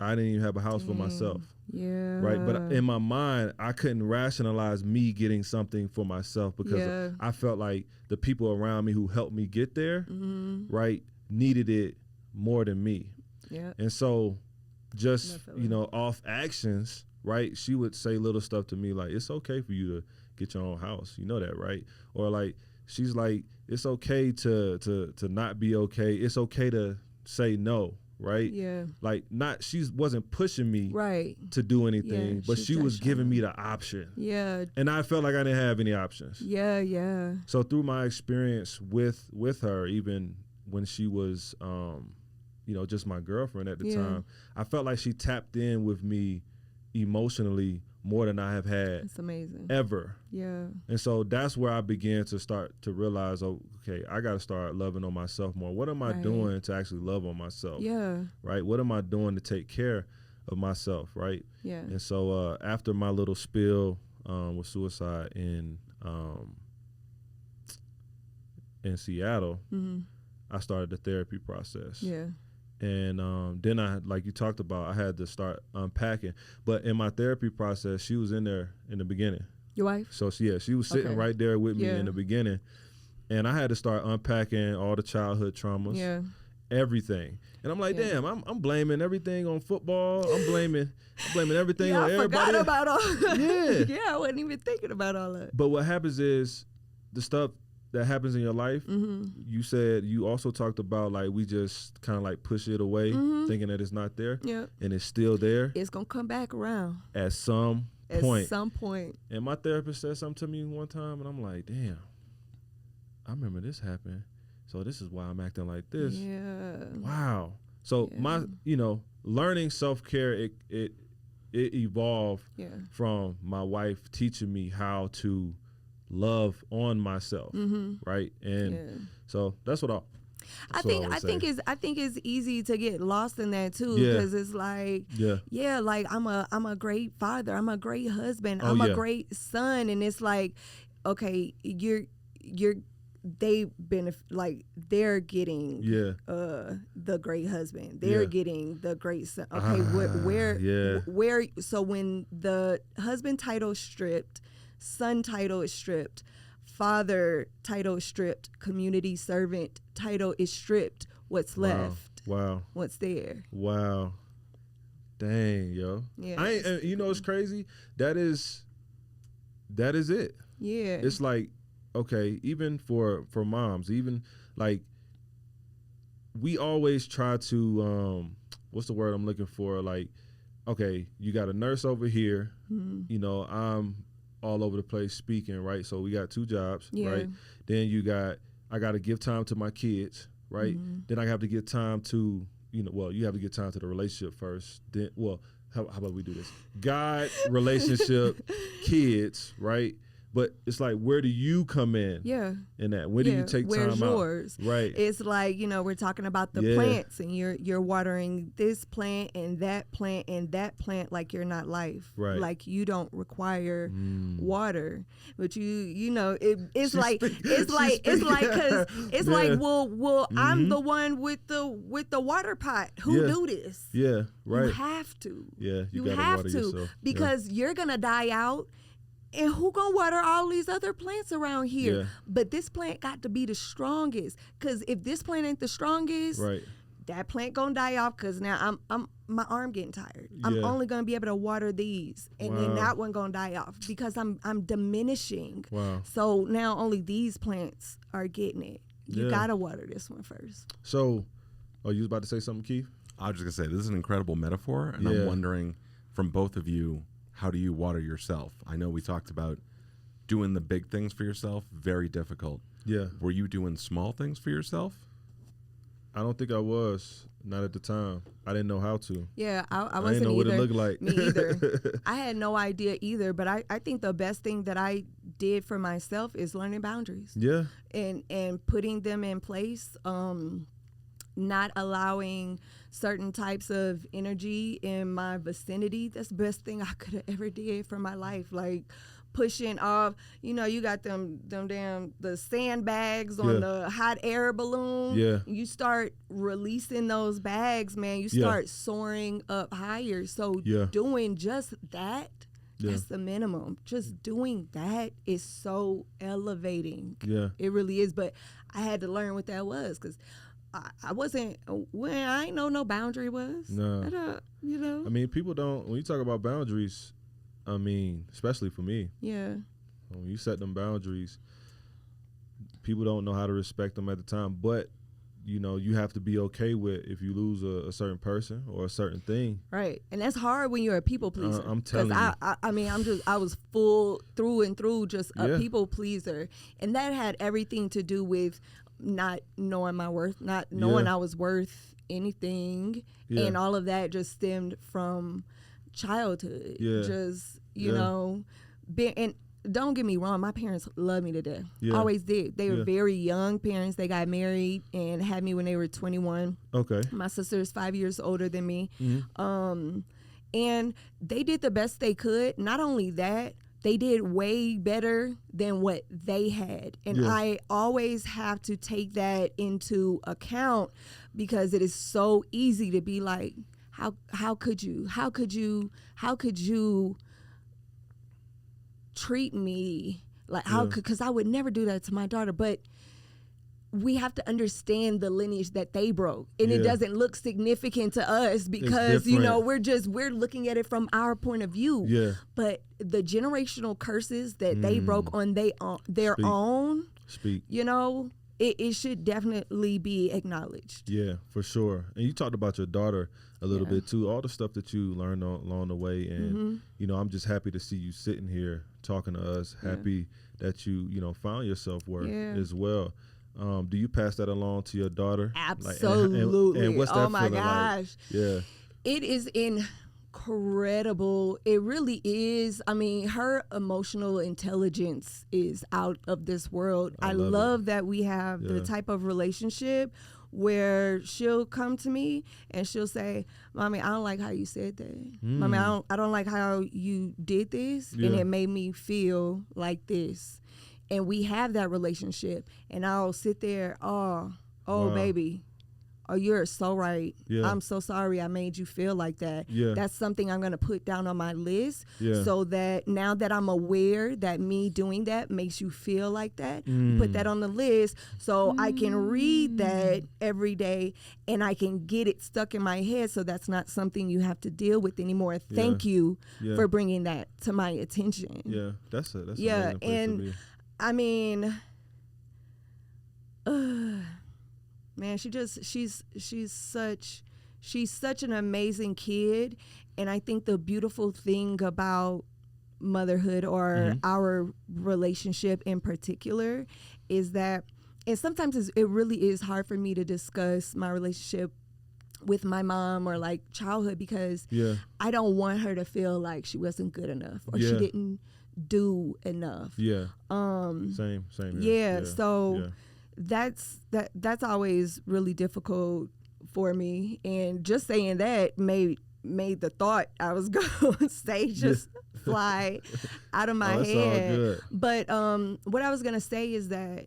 I didn't even have a house for myself. Right. But in my mind, I couldn't rationalize me getting something for myself, because I felt like the people around me who helped me get there, right, needed it more than me. And so just, off actions, right, she would say little stuff to me like, it's okay for you to get your own house. You know that, right? Or like, she's like, it's okay to not be okay. It's okay to say no. Right? Like, she wasn't pushing me to do anything, but she was giving me the option. And I felt like I didn't have any options. So through my experience with her, even when she was, just my girlfriend at the time, I felt like she tapped in with me emotionally more than I have had. It's amazing. Ever. And so that's where I began to start to realize, okay, I got to start loving on myself more. What am I doing to actually love on myself? Right? What am I doing to take care of myself? Right? And so after my little spill with suicide in Seattle, I started the therapy process. And then like you talked about, I had to start unpacking. But in my therapy process, she was in there in the beginning. Your wife? So she was sitting right there with me in the beginning. And I had to start unpacking all the childhood traumas, everything. And I'm like, damn, I'm blaming everything on football. I'm blaming everything on everybody. I forgot about all that. I wasn't even thinking about all that. But what happens is the stuff that happens in your life, you said you also talked about like we just kind of like push it away, thinking that it's not there, and it's still there. It's gonna come back around at some point. At some point. And my therapist said something to me one time, and I'm like, damn, I remember this happened. So this is why I'm acting like this. Yeah. Wow. So my, learning self-care, it evolved from my wife teaching me how to love on myself, right? And so that's what I think it's easy to get lost in that too, because it's like like I'm a great father, I'm a great husband, I'm a great son, and it's like, okay, they're getting the great husband, they're getting the great son. Okay, where so when the husband title is stripped, son title is stripped, father title is stripped, community servant title is stripped, what's left? Wow. What's there? Wow. Dang, yo. Yeah. It's crazy. That is it. Yeah. It's like, okay, even for moms, even like we always try to what's the word I'm looking for? Like, okay, you got a nurse over here, I'm all over the place speaking, right? So we got 2 jobs, right? Then I got to give time to my kids, right? Then I have to give time to, you have to give time to the relationship first. Then, how about we do this? God, relationship, kids, right? But it's like, where do you come in? Yeah. In that, when do you take Where's time yours? Out? Right. It's like, we're talking about the plants, and you're watering this plant and that plant and that plant like you're not life. Right. Like you don't require water, but it's like well I'm the one with the water pot. Who do this? Yeah. Right. You have to. Yeah. You gotta have water to yourself. because you're gonna die out. And who gonna water all these other plants around here? Yeah. But this plant got to be the strongest. Cause if this plant ain't the strongest, that plant gonna die off. Cause now I'm my arm getting tired. I'm only gonna be able to water these, and then that one gonna die off because I'm diminishing. Wow. So now only these plants are getting it. You gotta water this one first. So, you was about to say something, Keith? I was just gonna say this is an incredible metaphor, and I'm wondering from both of you, how do you water yourself? I know we talked about doing the big things for yourself, very difficult. Yeah. Were you doing small things for yourself? I don't think I was. Not at the time. I didn't know how to. Yeah, I wasn't didn't know either. what it looked like. Me either. I had no idea either, but I think the best thing that I did for myself is learning boundaries. Yeah. And putting them in place. Not allowing certain types of energy in my vicinity. That's the best thing I could have ever did for my life. Like pushing off, you got them damn the sandbags on the hot air balloon. Yeah. You start releasing those bags, man. You start soaring up higher. So doing just that, that's the minimum. Just doing that is so elevating. Yeah. It really is. But I had to learn what that was, because I wasn't, I ain't know no boundary was. No. I mean, people don't, when you talk about boundaries, I mean, especially for me. Yeah. When you set them boundaries, people don't know how to respect them at the time. But, you have to be okay with if you lose a certain person or a certain thing. Right. And that's hard when you're a people pleaser. I'm telling you. I was full through and through just a people pleaser. And that had everything to do with not knowing my worth, not knowing I was worth anything, and all of that just stemmed from childhood. Just being, and don't get me wrong, my parents loved me to death. Always did. They were very young parents. They got married and had me when they were 21. Okay. My sister is 5 years older than me. And they did the best they could. Not only that, they did way better than what they had. And I always have to take that into account, because it is so easy to be like, how could you treat me like, because I would never do that to my daughter. But we have to understand the lineage that they broke, and it doesn't look significant to us because we're looking at it from our point of view. But the generational curses that they broke on their own, Speak. You know, it should definitely be acknowledged. Yeah, for sure. And you talked about your daughter a little bit too, all the stuff that you learned along the way. And, you know, I'm just happy to see you sitting here talking to us, happy that you, you know, found your self-worth as well. Do you pass that along to your daughter? Absolutely. And what's that oh my feeling gosh. like? Yeah. It is incredible. It really is. I mean, her emotional intelligence is out of this world. I love that we have the type of relationship where she'll come to me and she'll say, "Mommy, I don't like how you said that. Mommy, I don't like how you did this, and it made me feel like this." And we have that relationship, and I'll sit there, wow. Baby, oh, you're so right. Yeah. I'm so sorry I made you feel like that. Yeah. That's something I'm going to put down on my list Yeah. so that now that I'm aware that me doing that makes you feel like that, put that on the list so I can read that every day and I can get it stuck in my head so that's not something you have to deal with anymore. Thank you for bringing that to my attention. Yeah, that's an amazing place and to be. I mean, man, she's such an amazing kid, and I think the beautiful thing about motherhood or our relationship in particular is that, and sometimes it really is hard for me to discuss my relationship with my mom or like childhood because I don't want her to feel like she wasn't good enough or she didn't do enough. Same so that's always really difficult for me, and just saying that made the thought I was gonna say just fly out of my head. All good. But what I was gonna say is that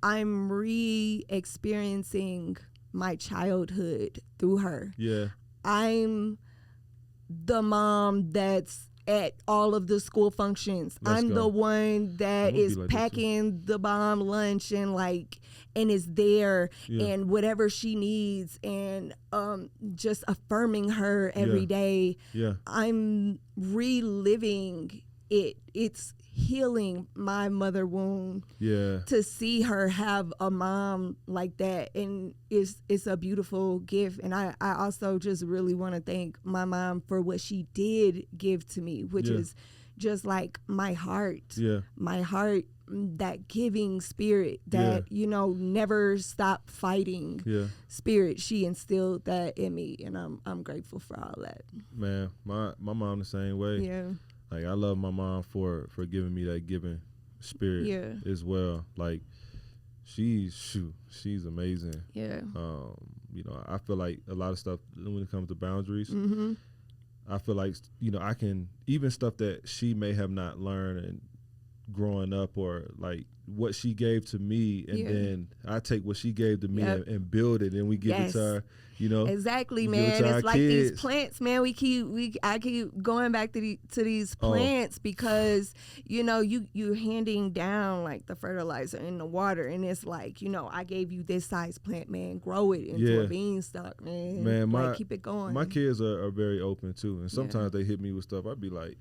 I'm re-experiencing my childhood through her. I'm the mom that's at all of the school functions. I'm the one that is like packing the bomb lunch and is there and whatever she needs and just affirming her every day. I'm reliving it. It's healing my mother wound to see her have a mom like that, and it's a beautiful gift. And I also just really want to thank my mom for what she did give to me, which is just like my heart, that giving spirit, that never stop fighting spirit. She instilled that in me, and I'm grateful for all that. Man, my mom the same way. Like, I love my mom for giving me that giving spirit as well. Like, she's amazing. I feel like a lot of stuff when it comes to boundaries, I feel like, I can, even stuff that she may have not learned and growing up, or like what she gave to me, and then I take what she gave to me and build it, and we give it to her. Exactly, man. It's like kids. These plants, man. I keep going back to these plants because you're handing down like the fertilizer and the water, and it's like I gave you this size plant, man. Grow it into a beanstalk, man. Man, keep it going. My kids are very open too, and sometimes they hit me with stuff. I'd be like,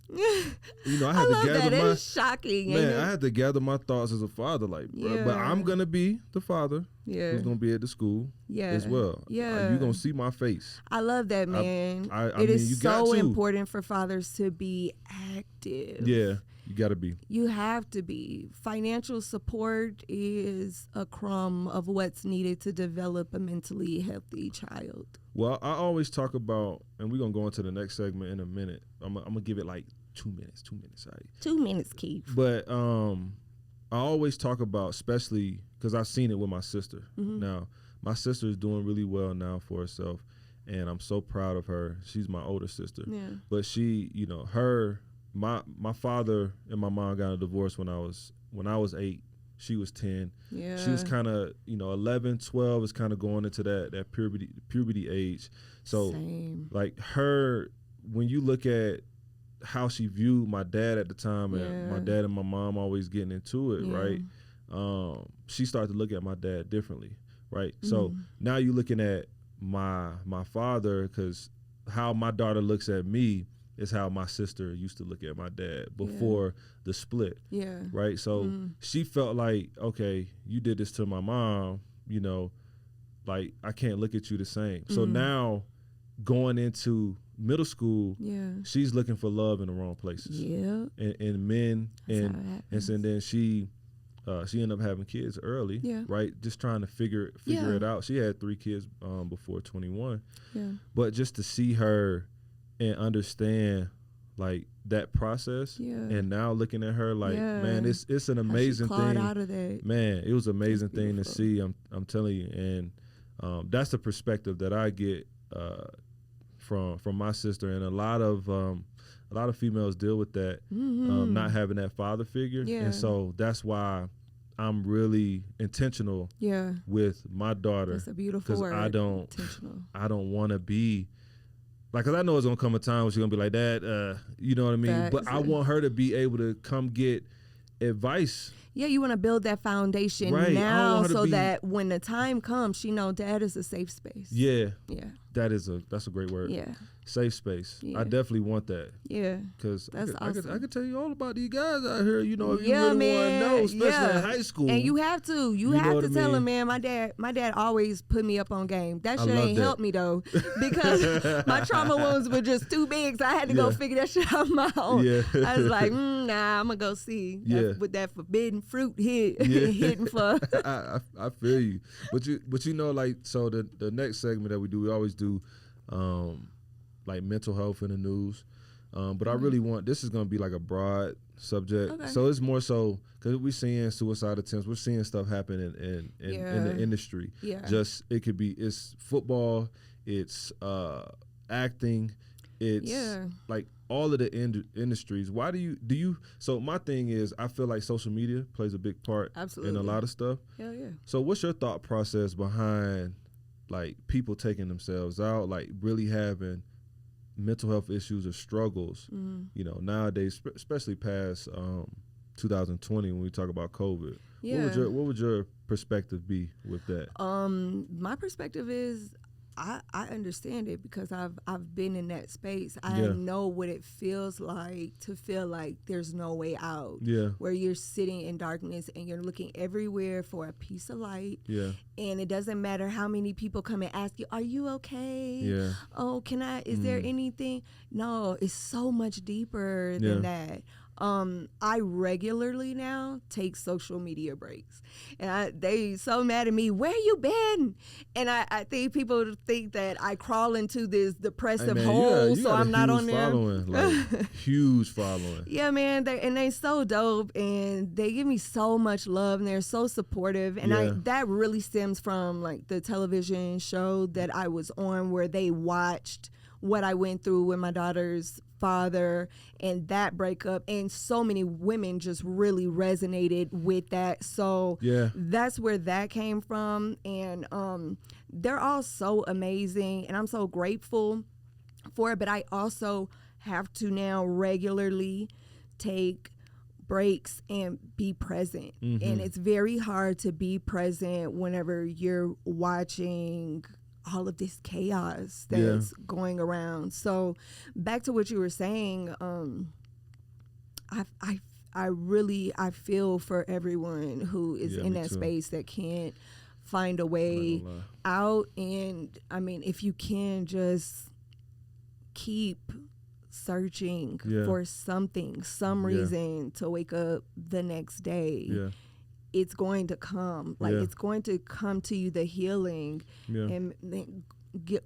I had to gather it's shocking. Man, I had to gather my thoughts as a father, like, bro, but I'm gonna be the father who's gonna be at the school as well. You're gonna see my face. I love that, man. It is so important for fathers to be active. You gotta be. You have to be. Financial support is a crumb of what's needed to develop a mentally healthy child. Well, I always talk about, and we're going to go into the next segment in a minute. I'm going to give it like 2 minutes. 2 minutes, Keith. But I always talk about, especially because I've seen it with my sister. Now, my sister is doing really well now for herself, and I'm so proud of her. She's my older sister. But she, my father and my mom got a divorce when I was 8. She was 10. She was kind of, 11, 12 is kind of going into that puberty age. So like her, when you look at how she viewed my dad at the time, and my dad and my mom always getting into it, right? She started to look at my dad differently, right? So now you're looking at my father, because how my daughter looks at me is how my sister used to look at my dad before the split. Yeah. Right. So she felt like, okay, you did this to my mom, you know, like I can't look at you the same. So now going into middle school, she's looking for love in the wrong places. Yeah. And men. And so then she ended up having kids early. Yeah. Right. Just trying to figure it out. She had 3 kids before 21. Yeah. But just to see her and understand like that process, and now looking at her like, man, it's an amazing thing. Out of that. Man, it was an amazing thing to see. I'm telling you, and that's the perspective that I get from my sister, and a lot of females deal with that, not having that father figure, and so that's why I'm really intentional with my daughter. That's a beautiful word. I don't want to be. Like, cause I know it's gonna come a time when she's gonna be like, Dad, you know what I mean? But I want her to be able to come get advice. Yeah, you want to build that foundation now so that when the time comes, she know Dad is a safe space. Yeah. Yeah. That's a great word. Yeah. Safe space. Yeah. I definitely want that. Yeah. Because I could tell you all about these guys out here, you know, if you really want to know, especially in high school. And you have to. You have to tell them, man, my dad always put me up on game. That shit ain't helped me, though, because my trauma wounds were just too big, so I had to go figure that shit out on my own. Yeah. I was like, nah, I'm going to go see what that forbidden fruit hitting for. I feel you. But you know, like, so the next segment that we always do, like mental health in the news, but I really want, this is going to be like a broad subject, so it's more so because we're seeing suicide attempts, we're seeing stuff happen in the industry. Just it's football, it's acting, it's like all of the industries. Why do you so my thing is, I feel like social media plays a big part in a lot of stuff. Yeah. So what's your thought process behind like people taking themselves out, like really having mental health issues or struggles, you know, nowadays, especially past 2020 when we talk about COVID? What would your perspective be with that? My perspective is I understand it because I've been in that space. I know what it feels like to feel like there's no way out. Yeah. Where you're sitting in darkness and you're looking everywhere for a piece of light. Yeah. And it doesn't matter how many people come and ask you, "Are you okay? Yeah. Oh, is there anything?" No, it's so much deeper than that. I regularly now take social media breaks, and they so mad at me. Where you been? And I think people think that I crawl into this depressive hole, so I'm not on there. Like, huge following. Yeah, man. They so dope, and they give me so much love, and they're so supportive. And that really stems from like the television show that I was on, where they watched what I went through with my daughter's father and that breakup, and so many women just really resonated with that. So that's where that came from, and they're all so amazing, and I'm so grateful for it. But I also have to now regularly take breaks and be present, and it's very hard to be present whenever you're watching all of this chaos that's going around. So back to what you were saying, I feel for everyone who is in that space that can't find a way out. And I mean, if you can just keep searching for something, some reason to wake up the next day, it's going to come. Like, it's going to come to you, the healing, and then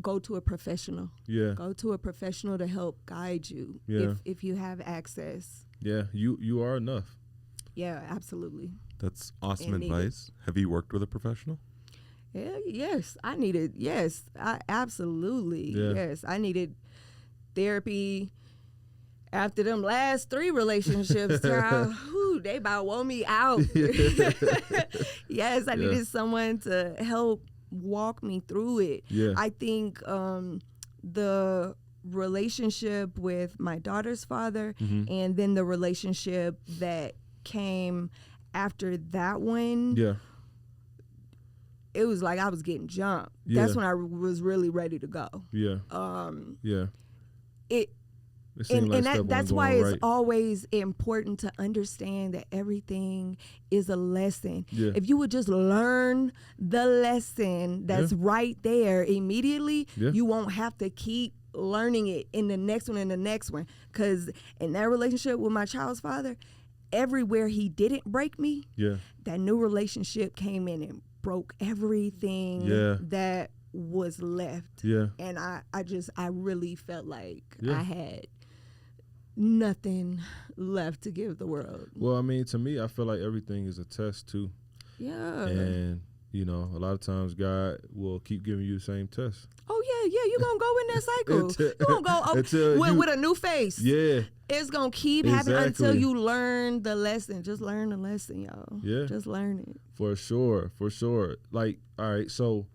go to a professional. Go to a professional to help guide you if you have access. You are enough. Yeah, absolutely. That's awesome advice. Have you worked with a professional? Yes, I needed. Yes, absolutely. Yes, I needed therapy. After them last 3 relationships, child, they about wore me out. Yes, I needed someone to help walk me through it. I think the relationship with my daughter's father, and then the relationship that came after that one, it was like I was getting jumped. That's when I was really ready to go. It seemed like stuff that's wasn't why going it's right. always important to understand that everything is a lesson. Yeah. If you would just learn the lesson that's right there immediately, you won't have to keep learning it in the next one and the next one. Because in that relationship with my child's father, everywhere he didn't break me, that new relationship came in and broke everything that was left. And I really felt like I had nothing left to give the world. Well, I mean, to me, I feel like everything is a test too. Yeah. And, you know, a lot of times God will keep giving you the same test. Oh, yeah, you're going to go in that cycle. You're going to go with a new face. Yeah. It's going to keep happening until you learn the lesson. Just learn the lesson, y'all. Yeah. Just learn it. For sure. Like, all right, so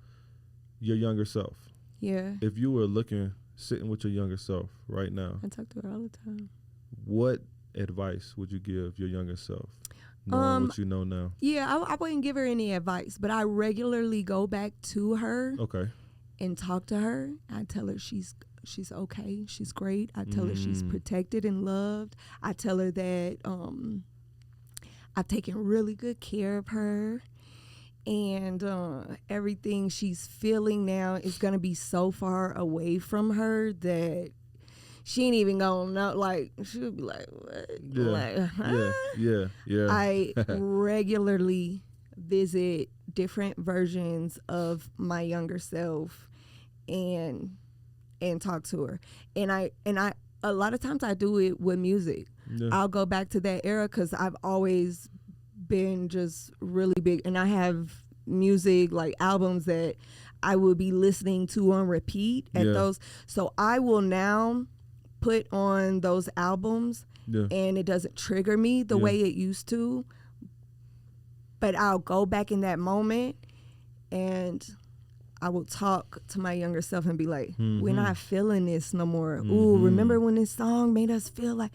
your younger self. Yeah. If you were sitting with your younger self right now. I talk to her all the time. What advice would you give your younger self, knowing what you know now? Yeah, I wouldn't give her any advice, but I regularly go back to her and talk to her. I tell her she's okay, she's great. I tell her she's protected and loved. I tell her that I've taken really good care of her. And everything she's feeling now is going to be so far away from her that she ain't even going to know. Like, she'll be like, what? Yeah. Like, huh? Yeah. I regularly visit different versions of my younger self and talk to her. And I a lot of times I do it with music. Yeah. I'll go back to that era because I've always been just really big, and I have music like albums that I will be listening to on repeat at those. So I will now put on those albums and it doesn't trigger me the way it used to, but I'll go back in that moment and I will talk to my younger self and be like, we're not feeling this no more. Ooh, remember when this song made us feel like,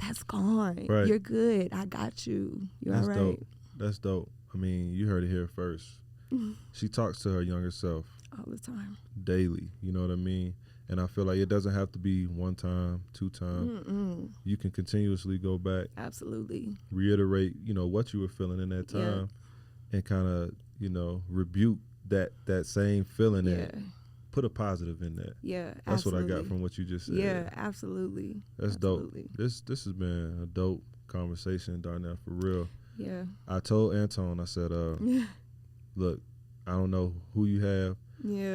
that's gone. Right. You're good. I got you. You're all right. Dope. That's dope. I mean, you heard it here first. She talks to her younger self all the time, daily. You know what I mean? And I feel like it doesn't have to be one time, two times. You can continuously go back. Absolutely. Reiterate, what you were feeling in that time, and kind of, rebuke that same feeling. And put a positive in that. Yeah, that's absolutely. what I got from what you just said. Yeah, absolutely. That's absolutely. Dope. This has been a dope conversation, Darnell, for real. Yeah. I told Anton, I said, look, I don't know who you have,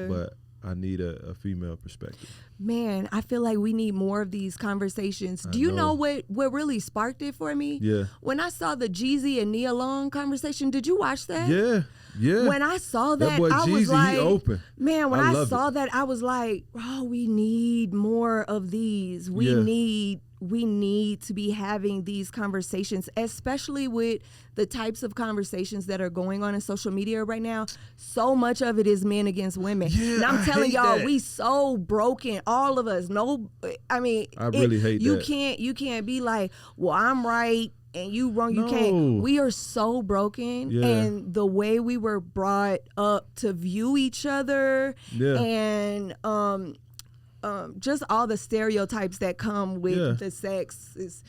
but I need a female perspective. Man, I feel like we need more of these conversations. Do you know what really sparked it for me? Yeah. When I saw the Jeezy and Nia Long conversation, did you watch that? Yeah. Yeah. When I saw that boy I Jeezy, was like, he open. Man, when I saw that, I was like, oh, we need more of these. We need to be having these conversations, especially with the types of conversations that are going on in social media right now. So much of it is men against women. Yeah, and I'm telling y'all, that. we so broken, all of us. I really hate that. You can't be like, well, I'm right and you wrong. You can't. We are so broken, and the way we were brought up to view each other, and just all the stereotypes that come with the sex is,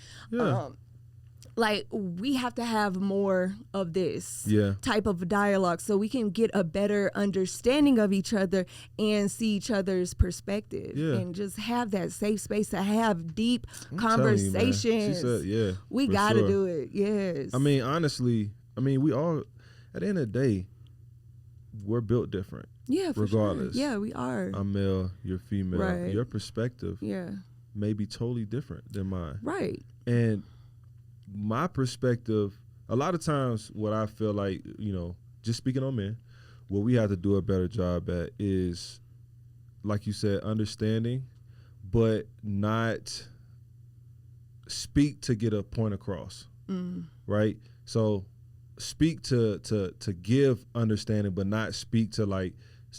like, we have to have more of this type of dialogue so we can get a better understanding of each other and see each other's perspective and just have that safe space to have deep conversations. You, she said, we got to do it. Yes. I mean, honestly, we all, at the end of the day, we're built different. Yeah, for regardless. Sure. Yeah, we are. I'm male, you're female. Right. Your perspective may be totally different than mine. Right. And my perspective, a lot of times what I feel like, just speaking on men, what we have to do a better job at is, like you said, understanding, but not speak to get a point across, right? So speak to give understanding, but not speak to like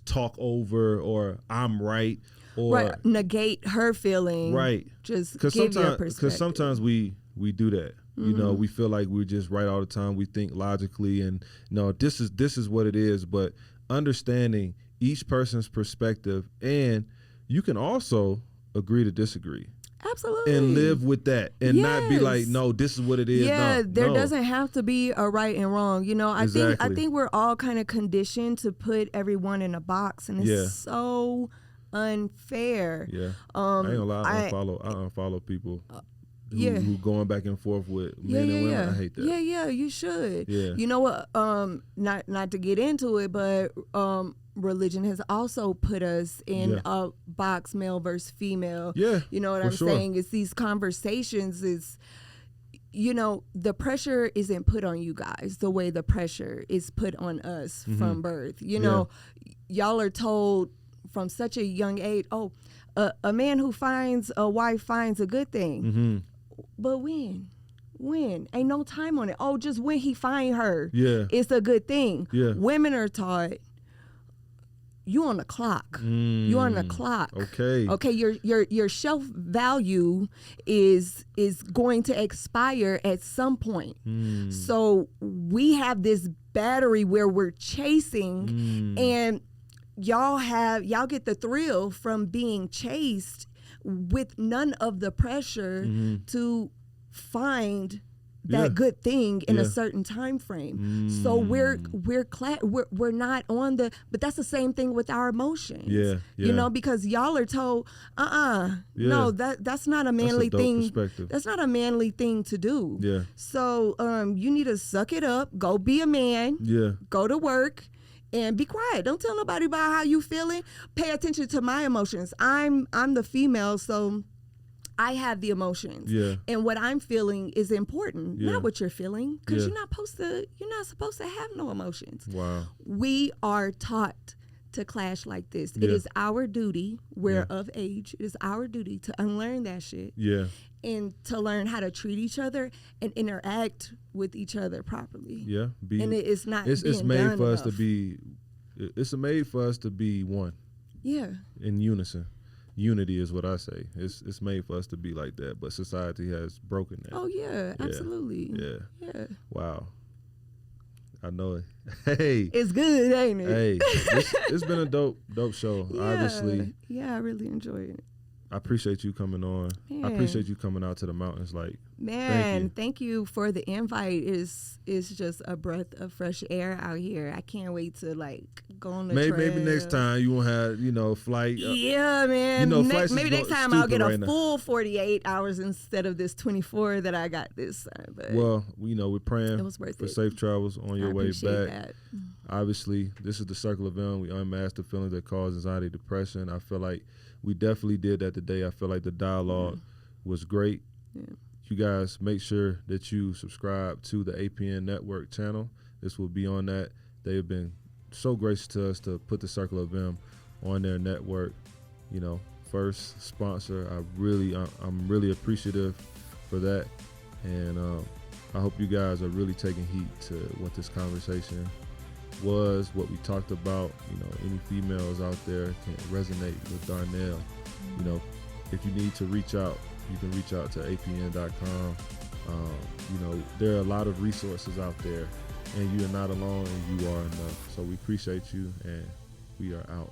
talk over or I'm right or negate her feeling. Right. Just give your perspective. Because sometimes we do that. We feel like we're just right all the time. We think logically and this is what it is. But understanding each person's perspective, and you can also agree to disagree. Absolutely. And live with that and not be like, no, this is what it is. Yeah, there no. doesn't have to be a right and wrong. You know, I think we're all kind of conditioned to put everyone in a box, and it's so unfair. Yeah. I ain't gonna lie, I unfollow people who going back and forth with men and women. I hate that. Yeah, you should. Yeah. You know what? Not to get into it, but religion has also put us in a box, male versus female. Yeah. You know what I'm saying? It's these conversations is, you know, the pressure isn't put on you guys the way the pressure is put on us from birth. You know, y'all are told from such a young age, a man who finds a wife finds a good thing. But when? Ain't no time on it. Oh, just when he find her, it's a good thing. Women are taught, you on the clock. You on the clock. Okay. Your shelf value is going to expire at some point. So we have this battery where we're chasing, and y'all get the thrill from being chased with none of the pressure to find that good thing in a certain time frame. So we're not on the, but that's the same thing with our emotions. You know, because y'all are told, no, that's not a manly thing. That's not a manly thing to do. So you need to suck it up, go be a man, go to work, and be quiet. Don't tell nobody about how you feeling. Pay attention to my emotions. I'm the female, so I have the emotions. And what I'm feeling is important, not what you're feeling, because you're not supposed to have no emotions. Wow. We are taught to clash like this. It is our duty. We're of age. It is our duty to unlearn that shit. And to learn how to treat each other and interact with each other properly. And it's not. It's made for us to be. It's made for us to be one. In unison. Unity is what I say. It's made for us to be like that, but society has broken that. Oh yeah, absolutely. Yeah. Wow. I know it. Hey. It's good, ain't it? Hey, it's been a dope show. Obviously. Yeah, I really enjoyed it. I appreciate you coming on. Man. I appreciate you coming out to the mountains. Like, man, thank you for the invite. It's just a breath of fresh air out here. I can't wait to go on the trail. Maybe next time you won't have flight. Yeah, man. Maybe next time I'll get a full 48 hours instead of this 24 that I got this time. But well, we're praying it was worth for it. safe travels on your way back. That. Obviously, this is the Circle of M. We unmask the feelings that cause anxiety, depression. I feel like we definitely did that today. I feel like the dialogue was great. You guys make sure that you subscribe to the APN Network channel. This will be on that. They have been so gracious to us to put the Circle of M on their network. First sponsor. I'm really appreciative for that. And I hope you guys are really taking heed to what this conversation was, what we talked about. Any females out there can resonate with Darnell. If you need to reach out, you can reach out to apn.com. There are a lot of resources out there, and you are not alone, and you are enough. So we appreciate you, and we are out.